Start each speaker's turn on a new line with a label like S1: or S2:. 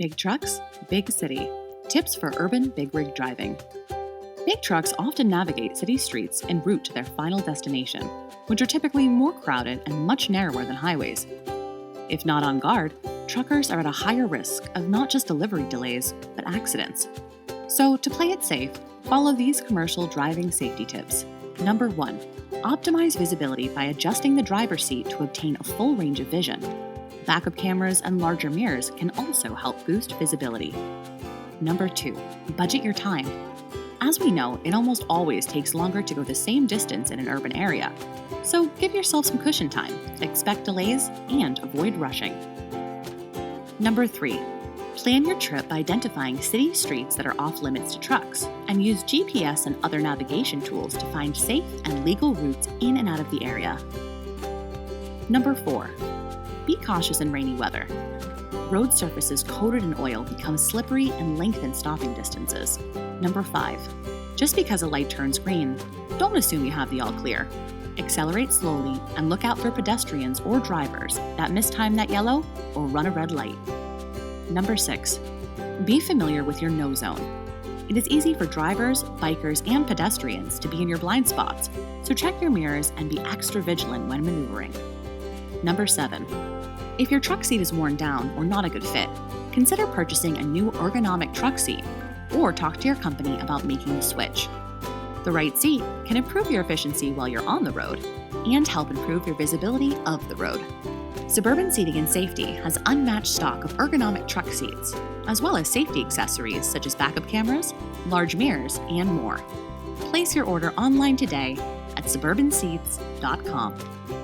S1: Big trucks, big city. Tips for urban big rig driving. Big trucks often navigate city streets en route to their final destination, which are typically more crowded and much narrower than highways. If not on guard, truckers are at a higher risk of not just delivery delays, but accidents. So, to play it safe, follow these commercial driving safety tips. Number 1. Optimize visibility by adjusting the driver's seat to obtain a full range of vision. Backup cameras and larger mirrors can also help boost visibility. Number 2. Budget your time. As we know, it almost always takes longer to go the same distance in an urban area. So give yourself some cushion time, expect delays, and avoid rushing. Number 3. Plan your trip by identifying city streets that are off limits to trucks, and use GPS and other navigation tools to find safe and legal routes in and out of the area. Number 4. Be cautious in rainy weather. Road surfaces coated in oil become slippery and lengthen stopping distances. Number 5. Just because a light turns green, don't assume you have the all clear. Accelerate slowly and look out for pedestrians or drivers that mistime that yellow or run a red light. Number 6. Be familiar with your no zone. It is easy for drivers, bikers, and pedestrians to be in your blind spots, so check your mirrors and be extra vigilant when maneuvering. Number 7. If your truck seat is worn down or not a good fit, consider purchasing a new ergonomic truck seat, or talk to your company about making the switch. The right seat can improve your efficiency while you're on the road and help improve your visibility of the road. Suburban Seating and Safety has unmatched stock of ergonomic truck seats, as well as safety accessories such as backup cameras, large mirrors, and more. Place your order online today at suburbanseats.com.